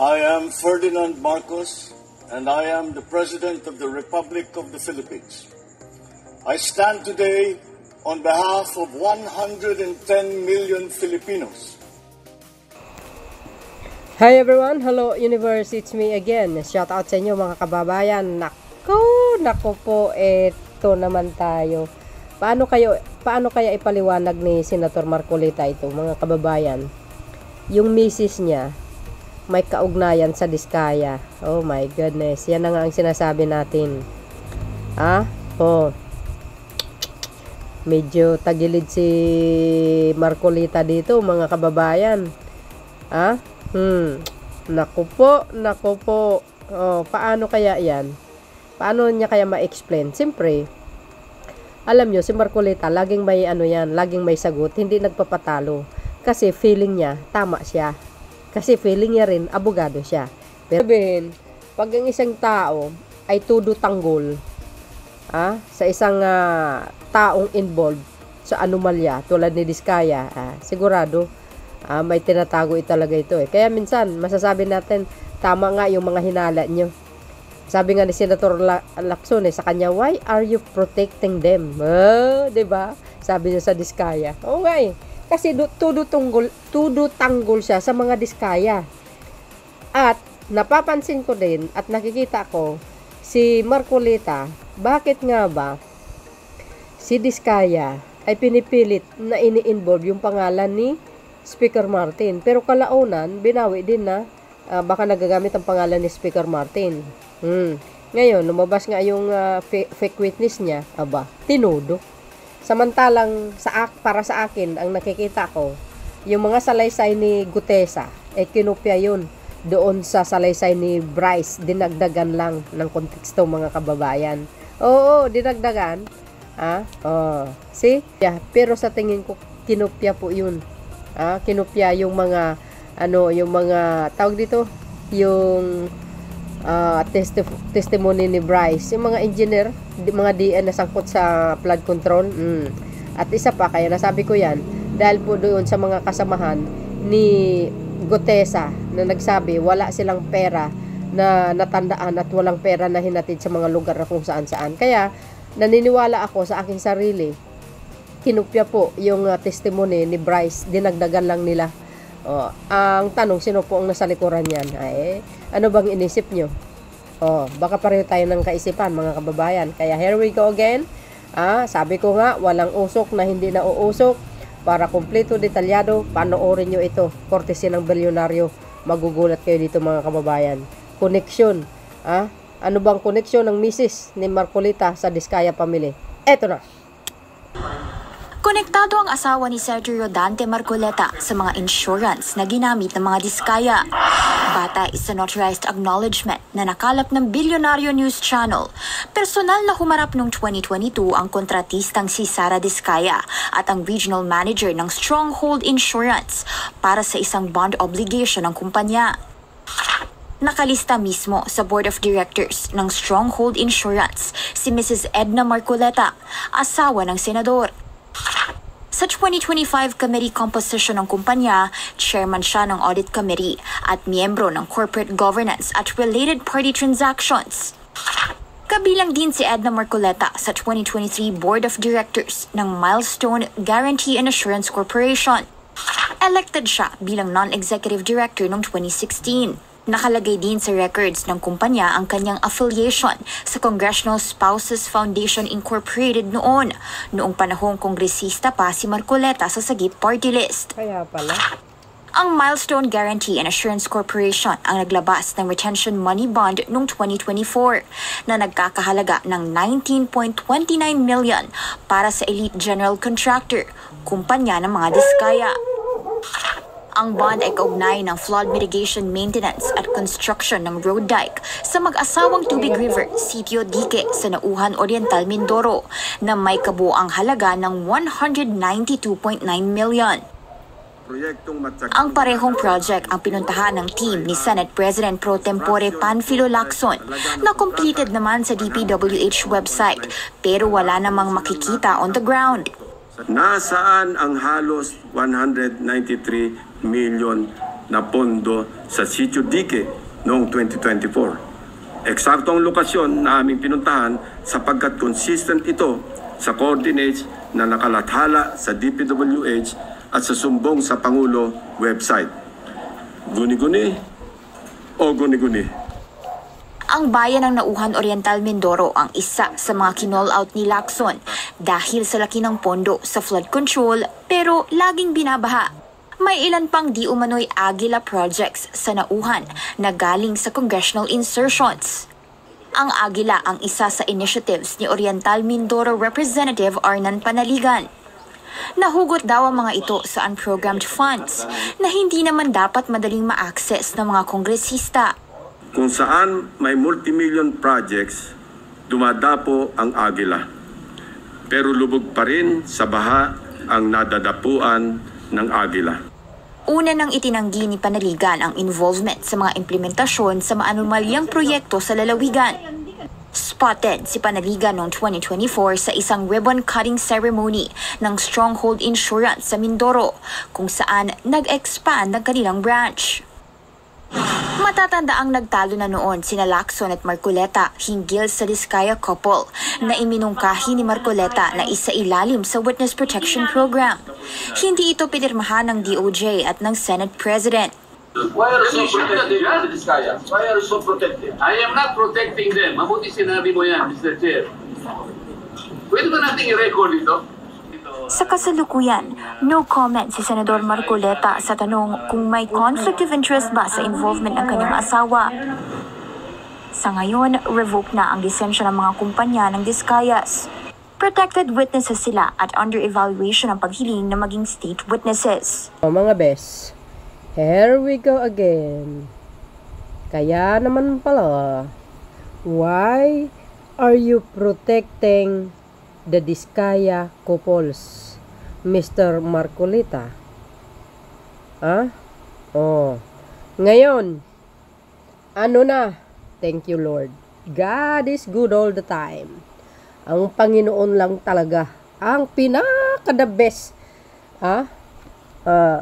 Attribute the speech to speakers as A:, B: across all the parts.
A: I am Ferdinand Marcos, and I am the President of the Republic of the Philippines. I stand today on behalf of 110 million Filipinos.
B: Hi everyone, hello universe, it's me again. Shout out sa inyo mga kababayan. Nako po, eto naman tayo. Paano kaya ipaliwanag ni Senator Marcolita ito mga kababayan? Yung misis niya may kaugnayan sa Diskaya. Oh my goodness, yan na nga ang sinasabi natin. Medyo tagilid si Marcolita dito mga kababayan. Naku po. Paano kaya yan? Paano niya kaya ma-explain? Siyempre, alam nyo, si Marcolita, laging may laging may sagot, hindi nagpapatalo. Kasi feeling niya, tama siya. Kasi feeling niya rin, abogado siya. Pero sabihin, pag ang isang tao ay tudo tanggol, sa isang taong involved sa anomalya, tulad ni Diskaya, sigurado, may tinatago talaga ito eh. Kaya minsan, masasabi natin, tama nga yung mga hinala nyo. Sabi nga ni Senator Lacson sa kanya, why are you protecting them? Diba? Sabi niya sa Diskaya. Oo nga eh. Kasi tudo tanggol siya sa mga Diskaya. At napapansin ko din at nakikita ko si Marcolita, bakit nga ba si Diskaya ay pinipilit na ini-involve yung pangalan ni Speaker Martin. Pero kalaunan, binawi din na baka nagagamit ang pangalan ni Speaker Martin. Ngayon, lumabas nga yung fake witness niya, tinudo. Samantalang para sa akin, ang nakikita ko, yung mga salaysay ni Gutesa, kinopya yun doon sa salaysay ni Bryce, dinagdagan lang ng konteksto mga kababayan. Oo, dinagdagan. See? Yeah, pero sa tingin ko, kinopya po yun. Kinopya yung mga, yung mga, tawag dito, yung testimony ni Bryce, yung mga engineer, mga DN na sangkot sa flood control. At isa pa, kaya nasabi ko yan, dahil po doon sa mga kasamahan ni Gutesa na nagsabi wala silang pera na natandaan at walang pera na hinatid sa mga lugar na kung saan. Kaya naniniwala ako sa aking sarili, kinupya po yung testimony ni Bryce, dinagdagan lang nila. Ang tanong, sino po ang nasa likuran yan? Ano bang inisip nyo? Baka pareho tayo ng kaisipan mga kababayan. Kaya here we go again. Sabi ko nga, walang usok na hindi na uusok. Para kumpleto, detalyado, panoorin nyo ito. Courtesy ng bilyonaryo. Magugulat kayo dito mga kababayan. Koneksyon. Ano bang koneksyon ng misis ni Marcolita sa Diskaya family? Eto na.
C: Konektado ang asawa ni Sergio Rodante Marcoleta sa mga insurance na ginamit ng mga Diskaya. Batay sa notarized acknowledgement na nakalap ng Bilyonaryo News Channel. Personal na humarap noong 2022 ang kontratistang si Sara Diskaya at ang regional manager ng Stronghold Insurance para sa isang bond obligation ng kumpanya. Nakalista mismo sa Board of Directors ng Stronghold Insurance si Mrs. Edna Marcoleta, asawa ng senador. Sa 2025 committee composition ng kumpanya, chairman siya ng audit committee at miyembro ng corporate governance at related party transactions. Kabilang din si Edna Marcoleta sa 2023 Board of Directors ng Milestone Guarantee and Assurance Corporation. Elected siya bilang non-executive director noong 2016. Nakalagay din sa records ng kumpanya ang kanyang affiliation sa Congressional Spouses Foundation Incorporated noong panahong kongresista pa si Marcoleta sa Sagip Party List.
B: Kaya pala.
C: Ang Milestone Guarantee and Assurance Corporation ang naglabas ng retention money bond noong 2024 na nagkakahalaga ng 19.29 million para sa Elite General Contractor, kumpanya ng mga Diskaya. Ang bond ay kaugnay ng flood mitigation maintenance at construction ng road dike sa mag-asawang Tubig River, Sitio Dique sa Nauhan Oriental, Mindoro na may kabuang halaga ng 192.9 million. Ang parehong project ang pinuntahan ng team ni Senate President Pro Tempore Panfilo Lacson na completed naman sa DPWH website pero wala namang makikita on the ground.
D: Nasaan ang halos 193 million na pondo sa Sitio Dique noong 2024. Eksakto ang lokasyon na aming pinuntahan sapagkat consistent ito sa coordinates na nakalathala sa DPWH at sa sumbong sa Pangulo website. Guni-guni o guni-guni?
C: Ang bayan ng Nauhan Oriental Mindoro ang isa sa mga kinall out ni Lacson dahil sa laki ng pondo sa flood control pero laging binabaha. May ilan pang di umano'y Agila projects sa Nauhan na galing sa congressional insertions. Ang Agila ang isa sa initiatives ni Oriental Mindoro Representative Arnan Panaligan. Nahugot daw ang mga ito sa unprogrammed funds na hindi naman dapat madaling ma-access ng mga kongresista.
D: Kung saan may multimillion projects, dumadapo ang Agila. Pero lubog pa rin sa baha ang nadadapuan ng Agila.
C: Una nang itinanggi ni Panaligan ang involvement sa mga implementasyon sa maanumalyang proyekto sa lalawigan. Spotted si Panaligan noong 2024 sa isang ribbon-cutting ceremony ng Stronghold Insurance sa Mindoro, kung saan nag-expand ang kanilang branch. Matatanda ang nagtalo na noon sina Lacson at Marcoleta hinggil sa Diskaya couple na iminungkahi ni Marcoleta na isailalim sa Witness Protection Program. Hindi ito pinirmahan ng DOJ at ng Senate President.
E: Why are you so protective of the Diskaya? Why are you so protective?
F: I am not protecting them. Mabuti sinabi mo yan, Mr. Chair. Pwede ba natin i-record ito?
C: Sa kasalukuyan, no comment si Senador Marcoleta sa tanong kung may conflict of interest ba sa involvement ng kanyang asawa. Sa ngayon, revoke na ang lisensya ng mga kumpanya ng Diskayas. Protected witnesses sila at under evaluation ang paghiling na maging state witnesses.
B: Mga bes, here we go again. Kaya naman pala, why are you protecting the Diskaya couples, Mr. Marcoleta? Ha? Oh. Ngayon, ano na? Thank you, Lord. God is good all the time. Ang Panginoon lang talaga ang pinaka-the best. Ha?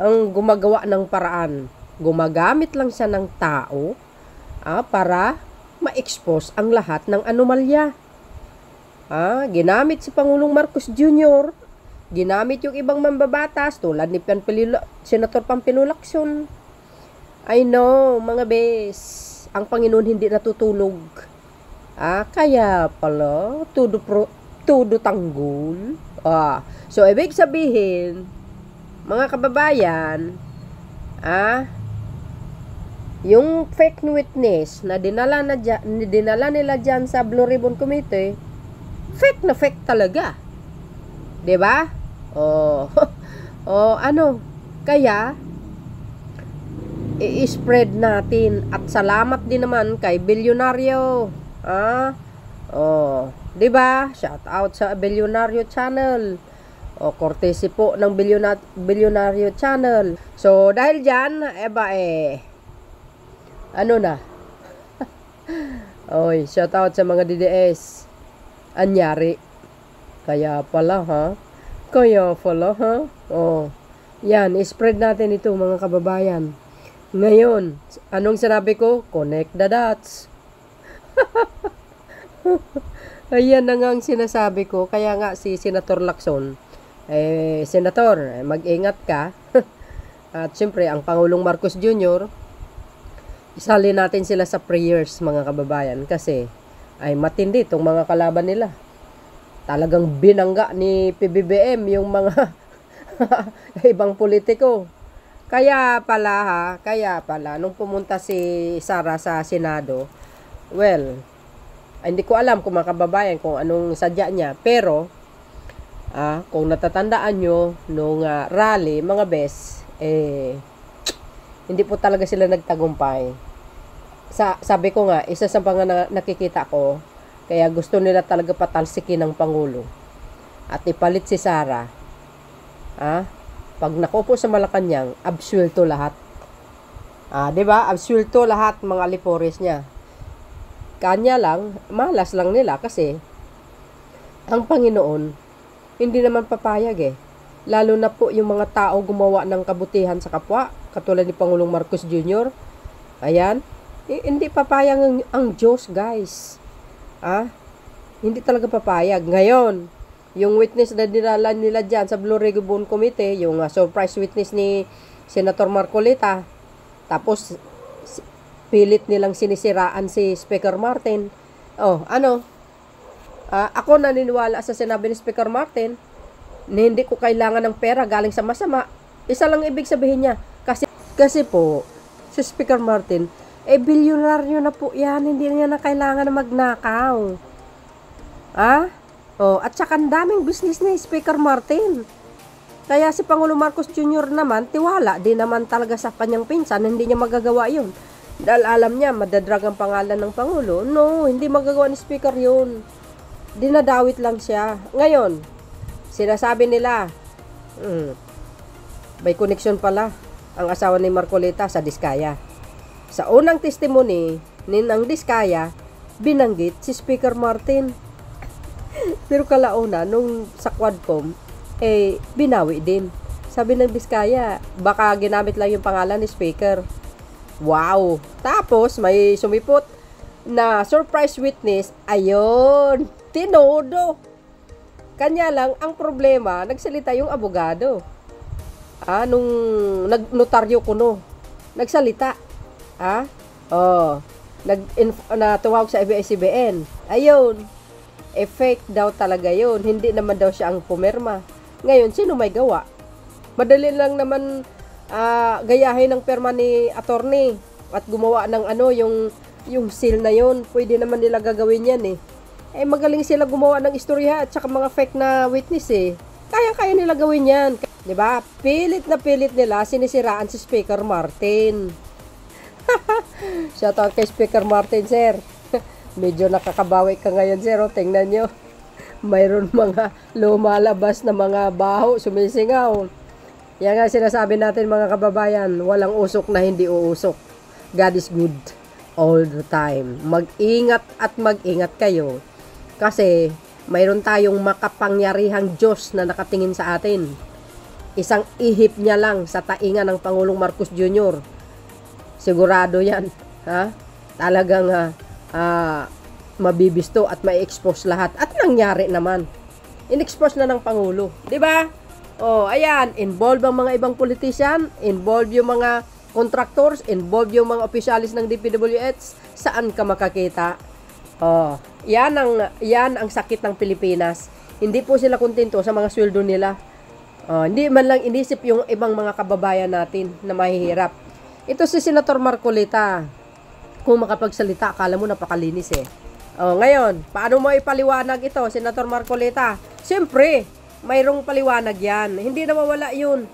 B: Ang gumagawa ng paraan. Gumagamit lang siya ng tao para ma-expose ang lahat ng anomalya. Ginamit si Pangulong Marcos Jr., ginamit yung ibang mambabatas tulad ni Senator Pampilo Lacson. I know, mga bes, ang Panginoon hindi natutulog. Kaya pala, tudo tanggol. So, ibig sabihin, mga kababayan, yung fake witness na dinala nila dyan sa Blue Ribbon Committee, fake na fake talaga. 'Di ba? Kaya i-spread natin at salamat din naman kay Bilyonaryo. 'Di ba? Shout out sa Bilyonaryo channel. Courtesy po ng Bilyonaryo channel. So dahil diyan, ano na? Shout out sa mga DDS. Anyari. Kaya pala ha. Yan, spread natin ito mga kababayan. Ngayon, anong sinabi ko? Connect the dots. Ayan na nga ang sinasabi ko. Kaya nga si Senator Lacson, Senator, mag-ingat ka. At syempre, ang Pangulong Marcos Jr., isali natin sila sa prayers mga kababayan. Kasi ay matindi itong mga kalaban nila. Talagang binangga ni PBBM yung mga ibang politiko. Kaya pala nung pumunta si Sara sa Senado, hindi ko alam kung mga kababayan kung anong sadya niya. Pero, kung natatandaan nyo, nung rally, mga bes, hindi po talaga sila nagtagumpay. Sabi ko nga, isa sa mga nakikita ko, kaya gusto nila talaga patalsikin ng Pangulo at ipalit si Sara. Pag nakupo sa Malacanang, absuelto lahat. 'Di ba? Absuelto lahat mga alipores niya. Kanya lang, malas lang nila kasi ang Panginoon hindi naman papayag Lalo na po yung mga tao gumawa ng kabutihan sa kapwa, katulad ni Pangulong Marcos Jr. Ayan. Hindi papayag ang Diyos, guys. Hindi talaga papayag. Ngayon, yung witness na dinala nila dyan sa Blue Ribbon Committee, yung surprise witness ni Senator Marcolita, tapos pilit nilang sinisiraan si Speaker Martin. Ako naniniwala sa sinabi ni Speaker Martin na hindi ko kailangan ng pera galing sa masama. Isa lang ibig sabihin niya. Kasi po, si Speaker Martin, bilyonaryo na po yan. Hindi niya na kailangan na magnakaw. At saka ang daming business ni Speaker Martin. Kaya si Pangulong Marcos Jr. naman, tiwala din naman talaga sa kanyang pinsan, hindi niya magagawa yun. Dahil alam niya, madadrag ang pangalan ng Pangulo. No, hindi magagawa ni Speaker yun. Dinadawit lang siya. Ngayon, sinasabi nila, may connection pala ang asawa ni Marcolita sa Diskaya. Sa unang testimony ng Diskaya, binanggit si Speaker Martin. Pero kalauna, nung sa Quadcom, binawi din. Sabi ng Diskaya, baka ginamit lang yung pangalan ni Speaker. Wow! Tapos, may sumipot na surprise witness. Ayun! Tinodo! Kanya lang, ang problema, nagsalita yung abogado. Nung nagnotaryo kuno, nagsalita. Natuwag sa ABS-CBN. Ayun! Fake daw talaga yun. Hindi naman daw siya ang pumirma. Ngayon, sino may gawa? Madali lang naman gayahin ng perma ni attorney at gumawa ng yung seal na yun. Pwede naman nila gagawin yan magaling sila gumawa ng istorya at saka mga fake na witness Kaya nila gawin yan. Diba? Pilit nila sinisiraan si Speaker Martin. Shoutout kay Speaker Martin, sir. Medyo nakakabawi ka ngayon, sir. Tingnan nyo. Mayroon mga lumalabas na mga baho, sumisingaw. Yan nga sinasabi natin, mga kababayan, walang usok na hindi uusok. God is good all the time. Mag-ingat at mag-ingat kayo. Kasi mayroon tayong makapangyarihang Diyos na nakatingin sa atin. Isang ihip niya lang sa tainga ng Pangulong Marcos Jr. Sigurado yan. Talagang mabibisto at mai-expose lahat. At nangyari naman. In-expose na ng Pangulo. Diba? Ayan. Involved ang mga ibang politician. Involved yung mga contractors. Involved yung mga opisyalis ng DPWH. Saan ka makakita? Yan ang sakit ng Pilipinas. Hindi po sila kontento sa mga sweldo nila. Hindi man lang inisip yung ibang mga kababayan natin na mahihirap. Ito si Senator Marcolita. Kung makapagsalita, akala mo napakalinis Ngayon, paano mo ipaliwanag ito, Senator Marcolita? Siyempre, mayroong paliwanag yan. Hindi nawawala yun.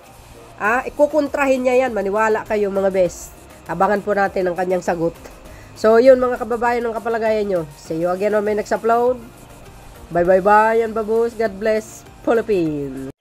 B: Ikukontrahin niya yan. Maniwala kayo mga best. Abangan po natin ang kanyang sagot. So, yun mga kababayan ng kapalagayan nyo. See you again on my next upload. Bye. And babus. God bless Philippines.